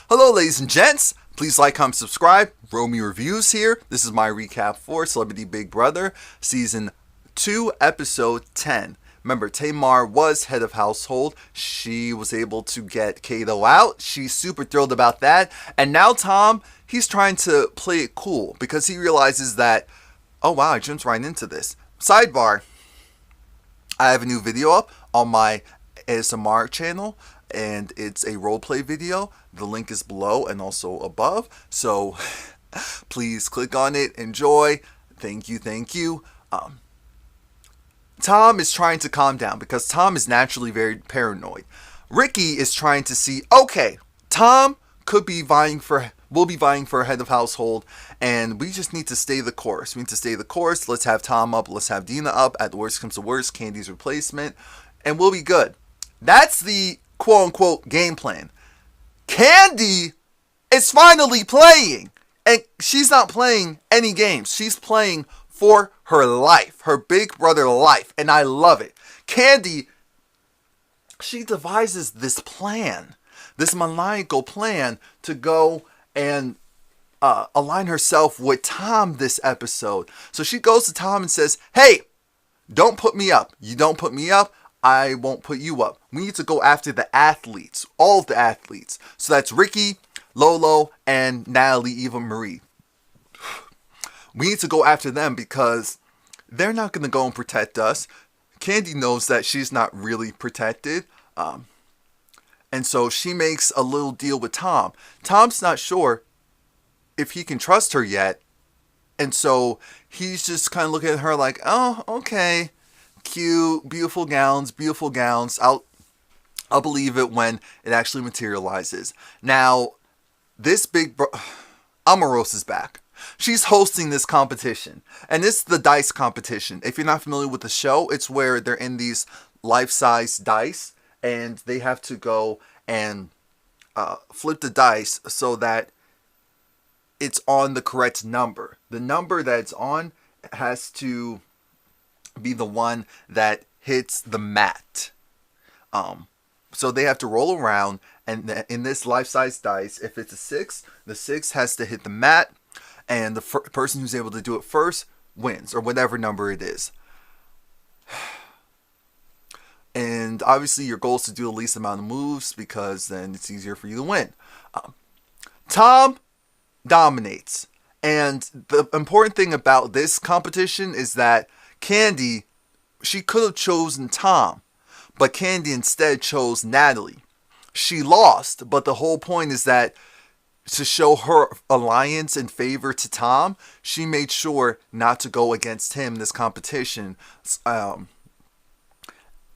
Hello, ladies and gents. Please like, comment, subscribe. Romie Reviews here. This is my recap for Celebrity Big Brother, Season 2, Episode 10. Remember, Tamar was head of household. She was able to get Kato out. She's super thrilled about that. And now Tom, he's trying to play it cool because he realizes that, oh wow, I jumped right into this. Sidebar, I have a new video up on my ASMR channel, and it's a roleplay video. The link is below and also above, so please click on it. Enjoy. Thank you. Tom is trying to calm down because Tom is naturally very paranoid. Ricky is trying to see, okay, Tom will be vying for head of household, and we just need to stay the course. We need to stay the course. Let's have Tom up. Let's have Dina up. At the worst comes to worst, Kandi's replacement, and we'll be good. That's the quote-unquote game plan. Kandi is finally playing, and she's not playing any games. She's playing for her life, her Big Brother life, and I love it. Kandi, she devises this plan, this maniacal plan to go and align herself with Tom this episode. So she goes to Tom and says, hey, don't put me up. You don't put me up, I won't put you up. We need to go after the athletes, all of the athletes. So that's Ricky, Lolo, and Natalie, Eva Marie. We need to go after them because they're not going to go and protect us. Kandi knows that she's not really protected. And so she makes a little deal with Tom. Tom's not sure if he can trust her yet. And so he's just kind of looking at her like, oh, okay. Cute, beautiful gowns. I'll believe it when it actually materializes. Now, this Omarosa is back. She's hosting this competition, and it's the dice competition. If you're not familiar with the show, it's where they're in these life-size dice, and they have to go and flip the dice so that it's on the correct number. The number that it's on has to be the one that hits the mat. So they have to roll around, and in this life-size dice, if it's a 6, the 6 has to hit the mat, and the person who's able to do it first wins, or whatever number it is. And obviously your goal is to do the least amount of moves because then it's easier for you to win. Tom dominates. And the important thing about this competition is that Kandi, she could have chosen Tom, but Kandi instead chose Natalie. She lost, but the whole point is that to show her alliance and favor to Tom, she made sure not to go against him in this competition.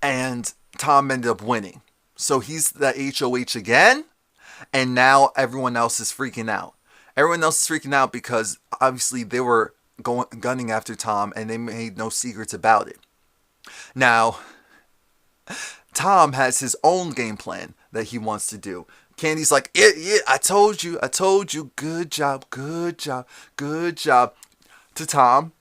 And Tom ended up winning. So he's the HOH again, and now everyone else is freaking out. Everyone else is freaking out because obviously they were gunning after Tom, and they made no secrets about it. Now, Tom has his own game plan that he wants to do. Kandi's like, yeah, I told you, good job, to Tom.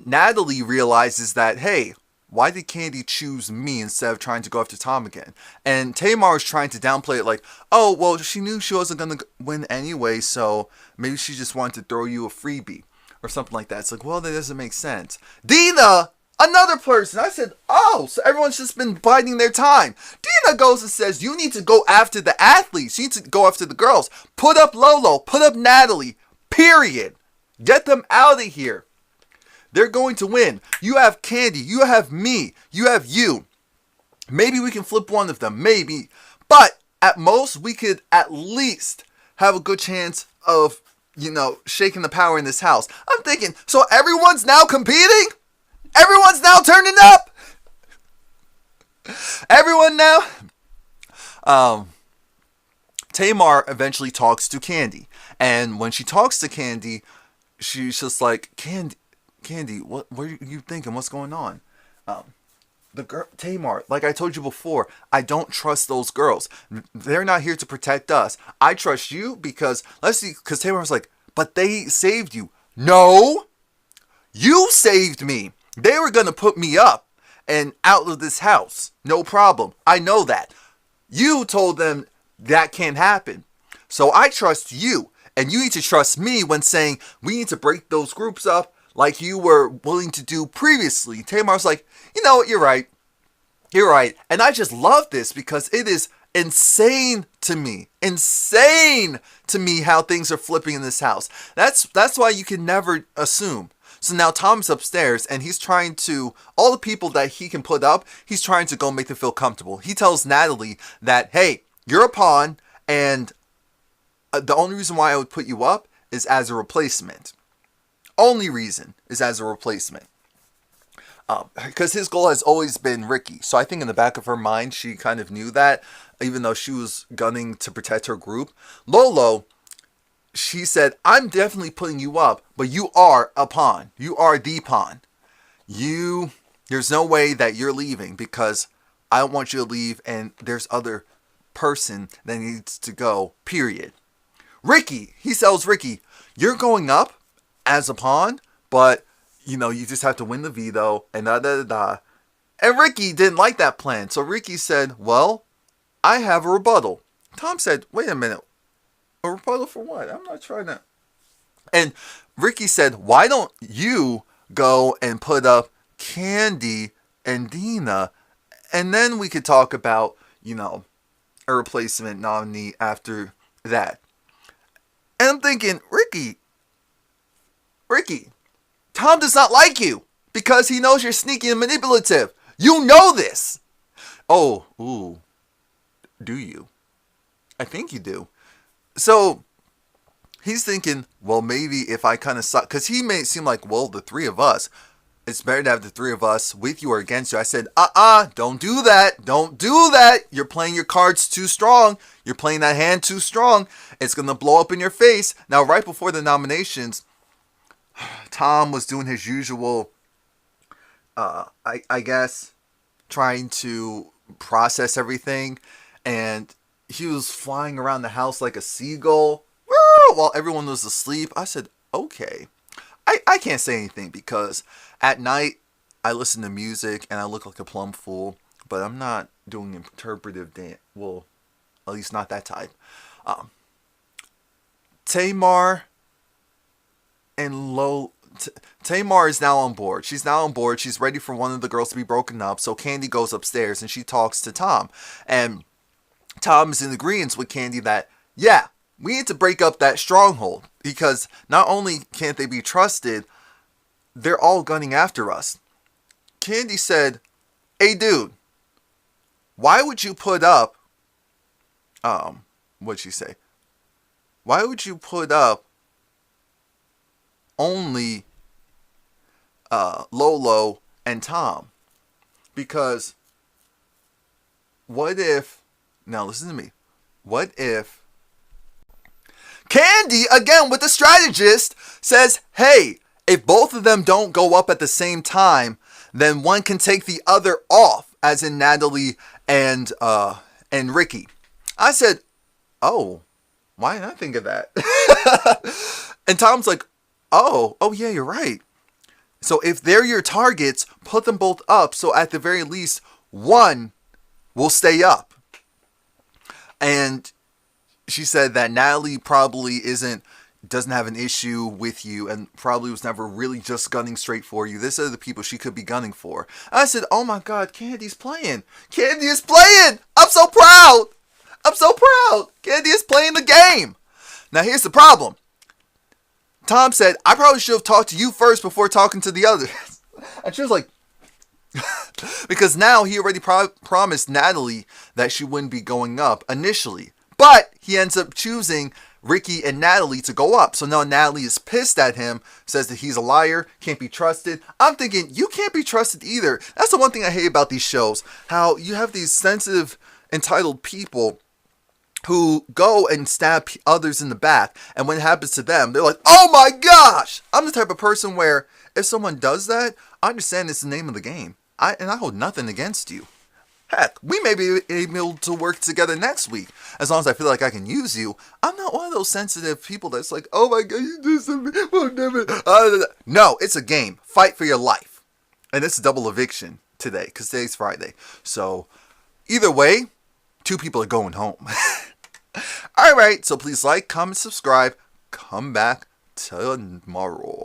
Natalie realizes that, hey, why did Kandi choose me instead of trying to go after Tom again? And Tamar is trying to downplay it like, oh, well, she knew she wasn't going to win anyway, so maybe she just wanted to throw you a freebie or something like that. It's like, well, that doesn't make sense. Dina, another person. I said, oh, so everyone's just been biding their time. Dina goes and says, you need to go after the athletes. You need to go after the girls. Put up Lolo. Put up Natalie. Period. Get them out of here. They're going to win. You have Kandi. You have me. You have you. Maybe we can flip one of them. Maybe. But at most, we could at least have a good chance of, shaking the power in this house. I'm thinking, so everyone's now competing? Everyone's now turning up. Everyone now. Tamar eventually talks to Kandi, and when she talks to Kandi, she's just like, Kandi, what are you thinking? What's going on? The girl Tamar, like I told you before, I don't trust those girls. They're not here to protect us. I trust you because because Tamar's like, but they saved you. No, you saved me. They were going to put me up and out of this house. No problem. I know that. You told them that can't happen. So I trust you, and you need to trust me when saying we need to break those groups up like you were willing to do previously. Tamar's like, you know what, you're right. You're right. And I just love this because it is insane to me how things are flipping in this house. That's why you can never assume. So now Tom's upstairs and he's trying to, all the people that he can put up, he's trying to go make them feel comfortable. He tells Natalie that, hey, you're a pawn, and the only reason why I would put you up is as a replacement. Only reason is as a replacement. Because his goal has always been Ricky. So I think in the back of her mind, she kind of knew that, even though she was gunning to protect her group. Lolo, she said, I'm definitely putting you up, but you are a pawn. You are the pawn. There's no way that you're leaving because I don't want you to leave and there's other person that needs to go, period. Ricky, he tells Ricky, you're going up as a pawn, but you just have to win the veto and da. And Ricky didn't like that plan. So Ricky said, well, I have a rebuttal. Tom said, wait a minute. A rebuttal for what? I'm not trying to. And Ricky said, why don't you go and put up Kandi and Dina, and then we could talk about, a replacement nominee after that. And I'm thinking, Ricky, Tom does not like you because he knows you're sneaky and manipulative. You know this. Oh, ooh, do you? I think you do. So he's thinking, well, maybe if I kind of suck, because he made it seem like, well, the three of us, it's better to have the three of us with you or against you. I said, don't do that. Don't do that. You're playing your cards too strong. You're playing that hand too strong. It's going to blow up in your face. Now, right before the nominations, Tom was doing his usual, I guess, trying to process everything. And he was flying around the house like a seagull while everyone was asleep. I said, okay. I can't say anything because at night I listen to music and I look like a plumb fool. But I'm not doing interpretive dance. Well, at least not that type. Tamar and Tamar is now on board. She's now on board. She's ready for one of the girls to be broken up. So Kandi goes upstairs and she talks to Tom. And Tom is in agreement with Kandi that, yeah, we need to break up that stronghold. Because not only can't they be trusted, they're all gunning after us. Kandi said, hey dude, why would you put up, what'd she say? Why would you put up only Lolo and Tom? Because what if, now listen to me, what if Kandi, again with the strategist, says, hey, if both of them don't go up at the same time, then one can take the other off, as in Natalie and Ricky. I said, oh, why didn't I think of that? And Tom's like, oh yeah, you're right. So if they're your targets, put them both up, so at the very least, one will stay up. And she said that Natalie probably doesn't have an issue with you and probably was never really just gunning straight for you. These are the people she could be gunning for. I said, oh my God, Kandi's playing. Kandi is playing. I'm so proud. Kandi is playing the game. Now here's the problem. Tom said, I probably should have talked to you first before talking to the others. And she was like, because now he already promised Natalie that she wouldn't be going up initially. But he ends up choosing Ricky and Natalie to go up. So now Natalie is pissed at him, says that he's a liar, can't be trusted. I'm thinking, you can't be trusted either. That's the one thing I hate about these shows. How you have these sensitive, entitled people who go and stab others in the back. And when it happens to them, they're like, oh my gosh! I'm the type of person where if someone does that, I understand it's the name of the game. I hold nothing against you. Heck, we may be able to work together next week. As long as I feel like I can use you. I'm not one of those sensitive people that's like, oh my God, you do something. Oh, never. No, it's a game. Fight for your life. And it's a double eviction today, because today's Friday. So, either way, 2 people are going home. Alright, Alright, so please like, comment, subscribe. Come back tomorrow.